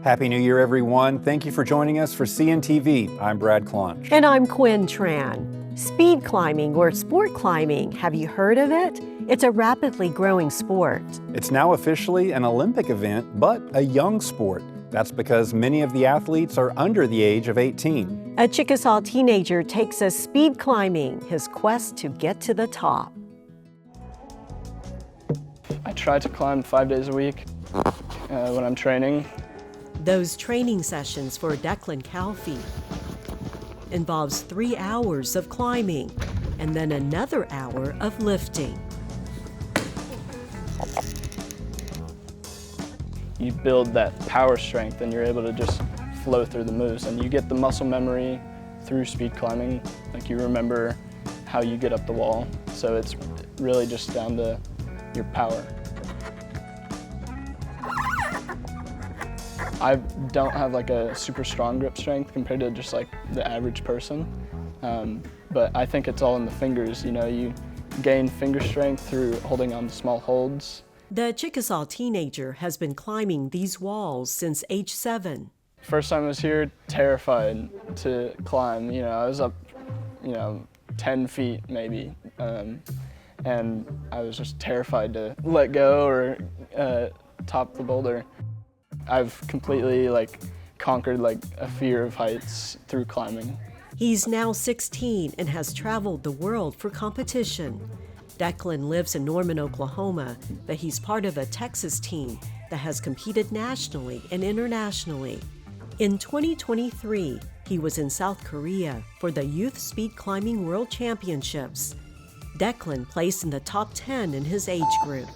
Happy New Year, everyone. Thank you for joining us for CNTV. I'm Brad Clunch. And I'm Quin Tran. Speed climbing or sport climbing, have you heard of it? It's a rapidly growing sport. It's now officially an Olympic event, but a young sport. That's because many of the athletes are under the age of 18. A Chickasaw teenager takes us speed climbing, his quest to get to the top. I try to climb 5 days a week when I'm training. Those training sessions for Declan Calfy involves 3 hours of climbing and then another hour of lifting. You build that power strength and you're able to just flow through the moves, and you get the muscle memory through speed climbing. Like, you remember how you get up the wall, so it's really just down to your power. I don't have like a super strong grip strength compared to just like the average person, but I think it's all in the fingers. You know, you gain finger strength through holding on to small holds. The Chickasaw teenager has been climbing these walls since age 7. First time I was here, terrified to climb. You know, I was up, 10 feet maybe, and I was just terrified to let go or top the boulder. I've completely conquered a fear of heights through climbing. He's now 16 and has traveled the world for competition. Declan lives in Norman, Oklahoma, but he's part of a Texas team that has competed nationally and internationally. In 2023, he was in South Korea for the Youth Speed Climbing World Championships. Declan placed in the top 10 in his age group.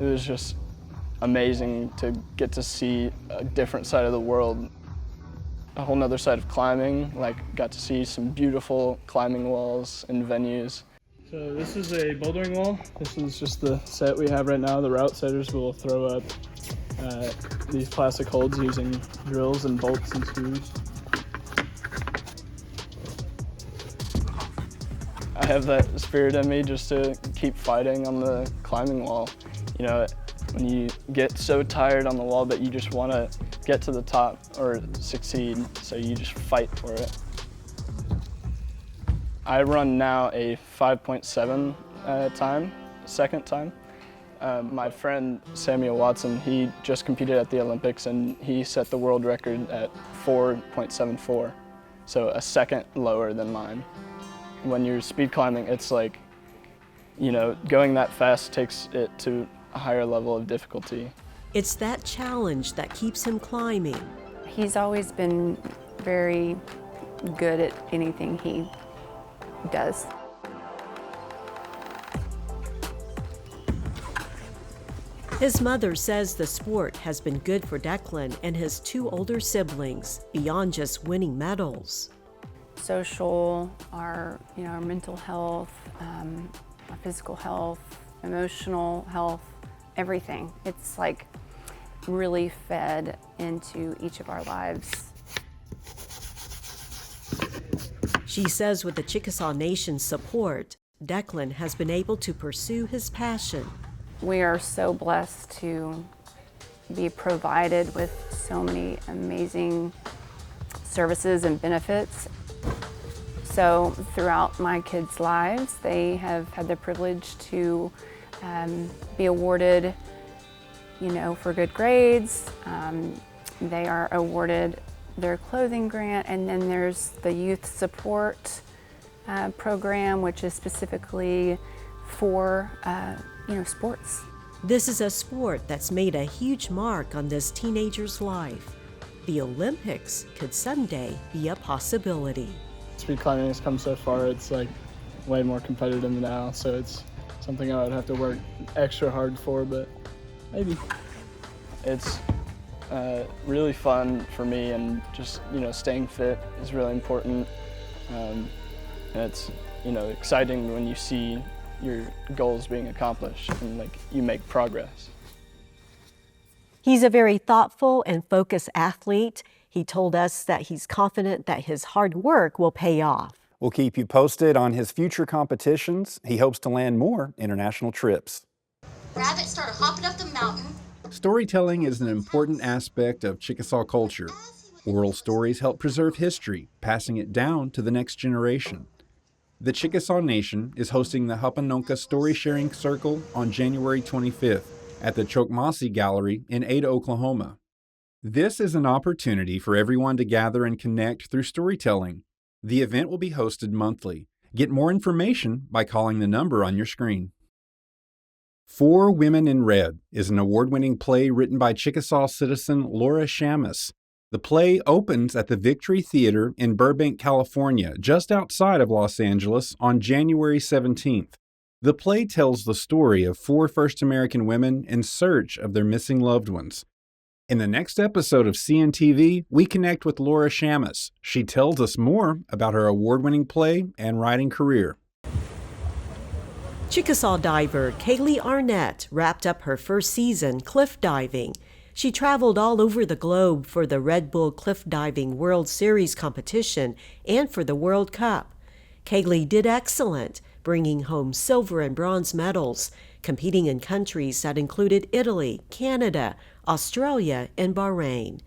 It was just amazing to get to see a different side of the world, a whole nother side of climbing. Got to see some beautiful climbing walls and venues. So this is a bouldering wall. This is just the set we have right now. The route setters will throw up these plastic holds using drills and bolts and screws. I have that spirit in me just to keep fighting on the climbing wall. You know, when you get so tired on the wall, but you just want to get to the top or succeed, so you just fight for it. I run now a 5.7 second time. My friend Samuel Watson, he just competed at the Olympics and he set the world record at 4.74, so a second lower than mine. When you're speed climbing, it's going that fast takes it to a higher level of difficulty. It's that challenge that keeps him climbing. He's always been very good at anything he does. His mother says the sport has been good for Declan and his 2 older siblings, beyond just winning medals. Social, our mental health, our physical health, emotional health, everything. It's really fed into each of our lives. She says with the Chickasaw Nation's support, Declan has been able to pursue his passion. We are so blessed to be provided with so many amazing services and benefits. So throughout my kids' lives, they have had the privilege to be awarded, for good grades. They are awarded their clothing grant, and then there's the youth support program, which is specifically for sports. This is a sport that's made a huge mark on this teenager's life. The Olympics could someday be a possibility. Speed climbing has come so far, it's way more competitive now, so it's something I would have to work extra hard for, but maybe. It's really fun for me, and just staying fit is really important. And it's exciting when you see your goals being accomplished and you make progress. He's a very thoughtful and focused athlete. He told us that he's confident that his hard work will pay off. We'll keep you posted on his future competitions. He hopes to land more international trips. Rabbit started hopping up the mountain. Storytelling is an important aspect of Chickasaw culture. Oral stories help preserve history, passing it down to the next generation. The Chickasaw Nation is hosting the Hapononka Story Sharing Circle on January 25th at the Chokmasi Gallery in Ada, Oklahoma. This is an opportunity for everyone to gather and connect through storytelling. The event will be hosted monthly. Get more information by calling the number on your screen. Four Women in Red is an award-winning play written by Chickasaw citizen Laura Shamus. The play opens at the Victory Theater in Burbank, California, just outside of Los Angeles, on January 17th. The play tells the story of four First American women in search of their missing loved ones. In the next episode of CNTV, we connect with Laura Shamus. She tells us more about her award-winning play and writing career. Chickasaw diver Kaylee Arnett wrapped up her first season cliff diving. She traveled all over the globe for the Red Bull Cliff Diving World Series competition and for the World Cup. Kaylee did excellent, bringing home silver and bronze medals, competing in countries that included Italy, Canada, Australia, and Bahrain.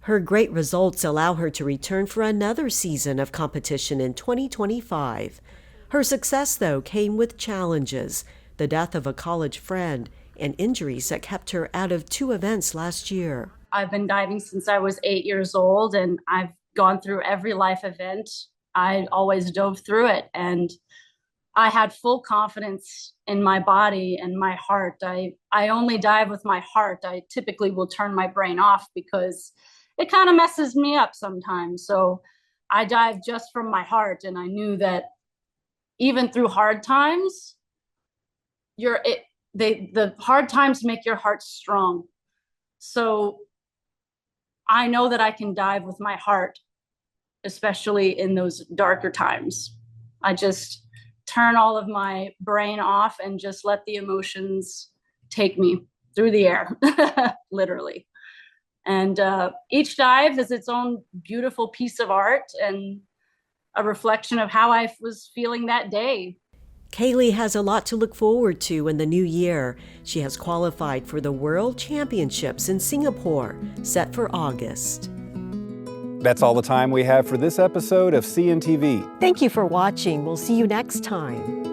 Her great results allow her to return for another season of competition in 2025. Her success, though, came with challenges, the death of a college friend, and injuries that kept her out of 2 events last year. I've been diving since I was 8 years old, and I've gone through every life event. I always dove through it, and I had full confidence in my body and my heart. I only dive with my heart. I typically will turn my brain off because it kind of messes me up sometimes. So I dive just from my heart, and I knew that even through hard times, the hard times make your heart strong. So I know that I can dive with my heart, especially in those darker times. I just turn all of my brain off and just let the emotions take me through the air, literally. And each dive is its own beautiful piece of art and a reflection of how I was feeling that day. Kaylee has a lot to look forward to in the new year. She has qualified for the World Championships in Singapore, set for August. That's all the time we have for this episode of CNTV. Thank you for watching. We'll see you next time.